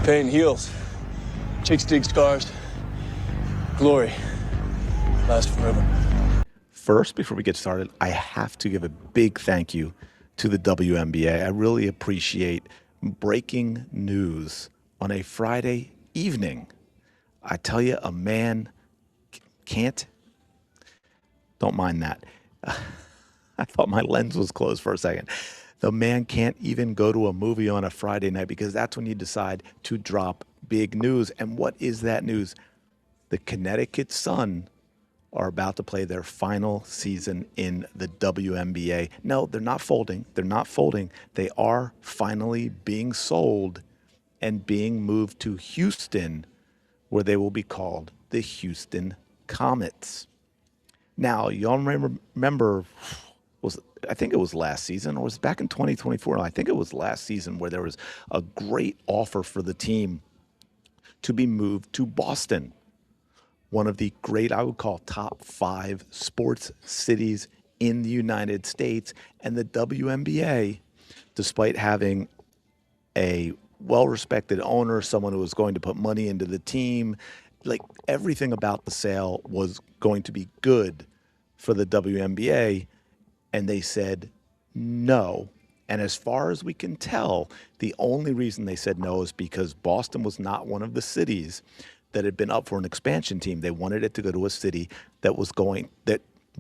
Pain heals. Chicks dig scars. Glory lasts forever. First, before we get started, I have to give a big thank you to the WNBA. I really appreciate breaking news on a Friday evening. I tell you, a man can't. Don't mind that. I thought my lens was closed for a second. The man can't even go to a movie on a Friday night because that's when you decide to drop big news. And what is that news? The Connecticut Sun are about to play their final season in the WNBA. No, they're not folding. They're not folding. They are finally being sold and being moved to Houston, where they will be called the Houston Comets. Now, y'all remember, I think it was last season, or was it back in 2024? I think it was last season where there was a great offer for the team to be moved to Boston, one of the great, I would call, top 5 sports cities in the United States. And the WNBA, despite having a well-respected owner, someone who was going to put money into the team, like everything about the sale was going to be good for the WNBA, and they said no. And as far as we can tell, the only reason they said no is because Boston was not one of the cities that had been up for an expansion team. They wanted it to go to a city that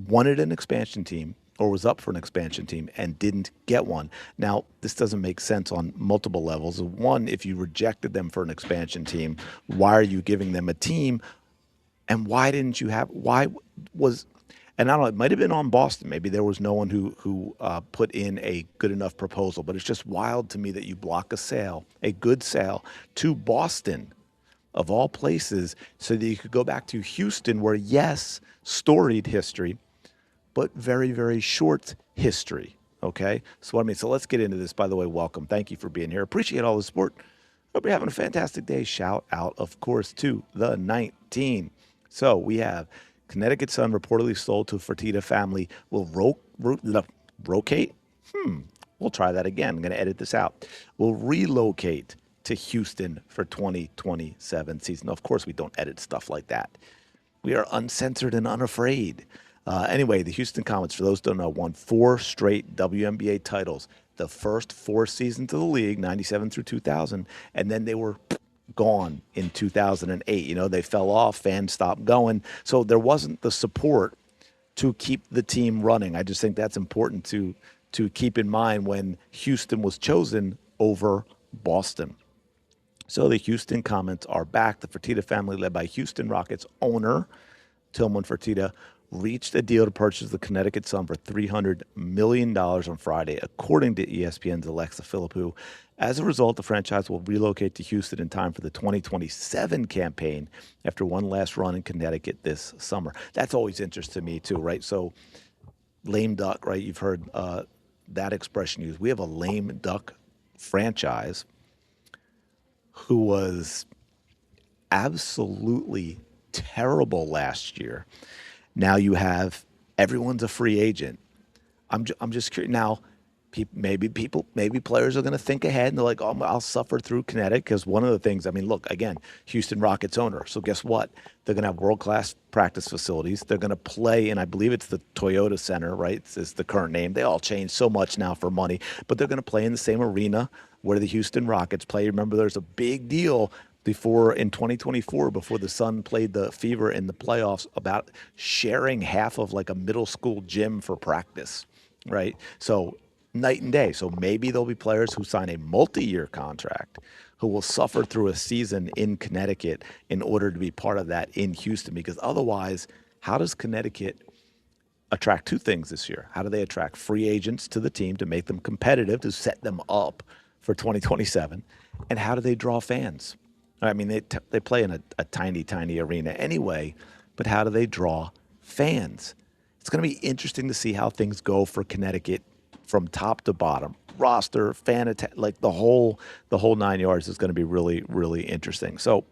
wanted an expansion team or was up for an expansion team and didn't get one. Now, this doesn't make sense on multiple levels. One, if you rejected them for an expansion team, why are you giving them a team? And why didn't you have, and I don't know, it might have been on Boston. Maybe there was no one who put in a good enough proposal, but it's just wild to me that you block a good sale to Boston, of all places, so that you could go back to Houston, where, yes, storied history, but very, very short history, okay? So what I mean, so let's get into this. By the way, welcome. Thank you for being here. Appreciate all the support. Hope you're having a fantastic day. Shout out, of course, to the 19. So we have Connecticut Sun reportedly sold to Fertitta family will relocate. We'll try that again. I'm going to edit this out. Will relocate to Houston for 2027 season. Of course, we don't edit stuff like that. We are uncensored and unafraid. Anyway, the Houston Comets, for those who don't know, won 4 straight WNBA titles. The first 4 seasons of the league, 97 through 2000, and then they were gone in 2008. You know, they fell off, fans stopped going. So there wasn't the support to keep the team running. I just think that's important to keep in mind when Houston was chosen over Boston. So the Houston Comets are back. The Fertitta family, led by Houston Rockets owner Tillman Fertitta, reached a deal to purchase the Connecticut Sun for $300 million on Friday, according to ESPN's Alexa Philippou. As a result, the franchise will relocate to Houston in time for the 2027 campaign after one last run in Connecticut this summer. That's always interesting to me, too, right? So, lame duck, right? You've heard that expression used. We have a lame duck franchise who was absolutely terrible last year. Now you have everyone's a free agent. I'm just curious. Now, maybe players are going to think ahead and they're like, oh, I'll suffer through Connecticut, because one of the things, I mean, look, again, Houston Rockets owner. So guess what? They're going to have world-class practice facilities. They're going to play in, I believe it's the Toyota Center, right? It's the current name. They all change so much now for money, but they're going to play in the same arena where the Houston Rockets play. Remember, there's a big deal in 2024, before the Sun played the Fever in the playoffs, about sharing half of like a middle school gym for practice, right? So night and day. So maybe there'll be players who sign a multi-year contract who will suffer through a season in Connecticut in order to be part of that in Houston, because otherwise, how does Connecticut attract 2 things this year? How do they attract free agents to the team to make them competitive, to set them up for 2027? And how do they draw fans? I mean, they play in a tiny, tiny arena anyway, but how do they draw fans? It's going to be interesting to see how things go for Connecticut from top to bottom. Roster, fan, like the whole 9 yards is going to be really, really interesting. So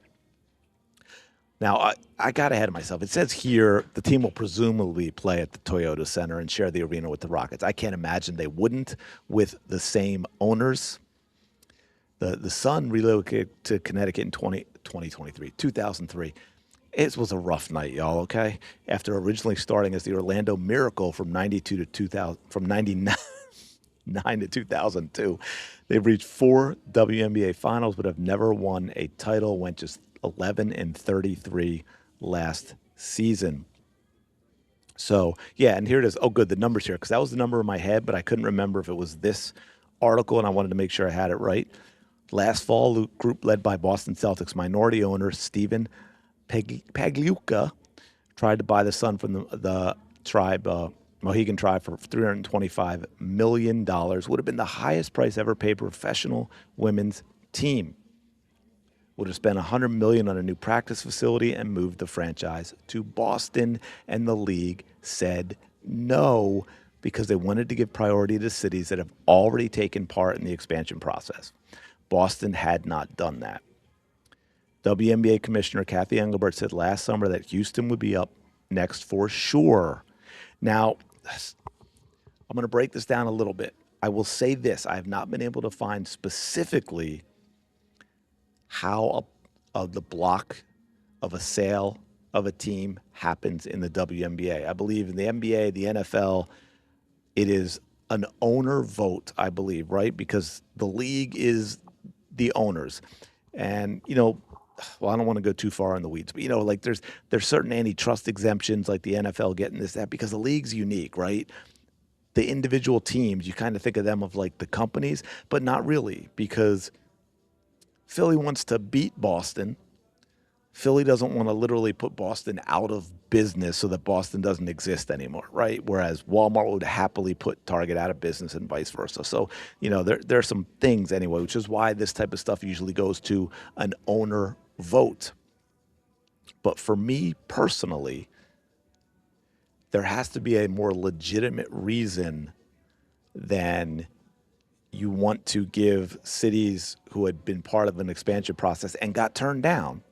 now I got ahead of myself. It says here the team will presumably play at the Toyota Center and share the arena with the Rockets. I can't imagine they wouldn't, with the same owners. The Sun relocated to Connecticut in 2003. It was a rough night, y'all, okay? After originally starting as the Orlando Miracle from 92 to 2000, from 99 to 2002, they've reached 4 WNBA finals but have never won a title, went just 11-33 last season. So, yeah, and here it is. Oh, good, the numbers here, because that was the number in my head, but I couldn't remember if it was this article, and I wanted to make sure I had it right. Last fall, the group led by Boston Celtics minority owner Stephen Pagliuca tried to buy the Sun from the tribe, Mohegan tribe, for $325 million. Would have been the highest price ever paid for a professional women's team. Would have spent $100 million on a new practice facility and moved the franchise to Boston, and the league said no because they wanted to give priority to cities that have already taken part in the expansion process. Boston had not done that. WNBA Commissioner Kathy Engelbert said last summer that Houston would be up next for sure. Now, I'm going to break this down a little bit. I will say this. I have not been able to find specifically how the block of a sale of a team happens in the WNBA. I believe in the NBA, the NFL, it is an owner vote, I believe, right? Because the league is the owners. And, well, I don't want to go too far in the weeds, but, like there's certain antitrust exemptions like the NFL getting this, that, because the league's unique, right? The individual teams, you kind of think of them of like the companies, but not really, because Philly wants to beat Boston. Philly doesn't want to literally put Boston out of business so that Boston doesn't exist anymore, right? Whereas Walmart would happily put Target out of business and vice versa. So, there are some things anyway, which is why this type of stuff usually goes to an owner vote. But for me personally, there has to be a more legitimate reason than you want to give cities who had been part of an expansion process and got turned down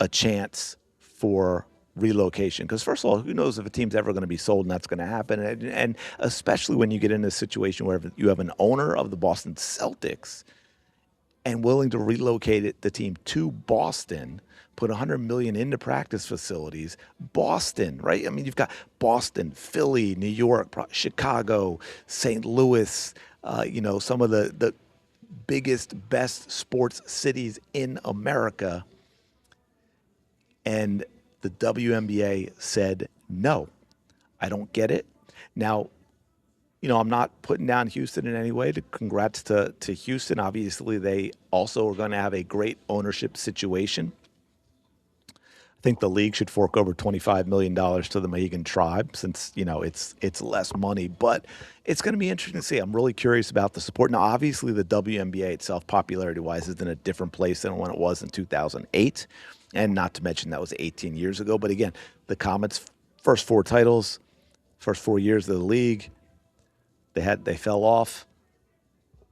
a chance for relocation. Because first of all, who knows if a team's ever going to be sold and that's going to happen. And especially when you get in a situation where you have an owner of the Boston Celtics and willing to relocate the team to Boston, put $100 million into practice facilities. Boston, right? I mean, you've got Boston, Philly, New York, Chicago, St. Louis, some of the biggest, best sports cities in America. And the WNBA said, no, I don't get it. Now, I'm not putting down Houston in any way. Congrats to Houston. Obviously, they also are going to have a great ownership situation. I think the league should fork over $25 million to the Mohegan tribe since, it's less money. But it's going to be interesting to see. I'm really curious about the support. Now, obviously, the WNBA itself, popularity-wise, is in a different place than when it was in 2008. And not to mention that was 18 years ago. But again, the Comets' first 4 titles, first 4 years of the league, they fell off.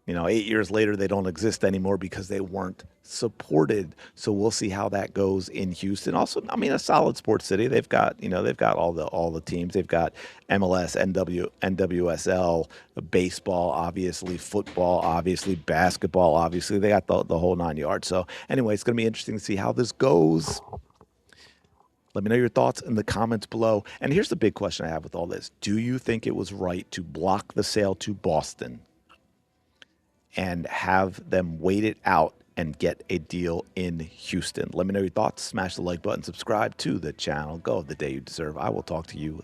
8 years later, they don't exist anymore because they weren't supported. So we'll see how that goes in Houston. Also, a solid sports city. They've got all the teams. They've got MLS, NWSL, baseball, obviously, football, obviously, basketball, obviously. They got the whole 9 yards. So anyway, it's going to be interesting to see how this goes. Let me know your thoughts in the comments below. And here's the big question I have with all this. Do you think it was right to block the sale to Boston and have them wait it out and get a deal in Houston? Let me know your thoughts. Smash the like button. Subscribe to the channel. Go the day you deserve. I will talk to you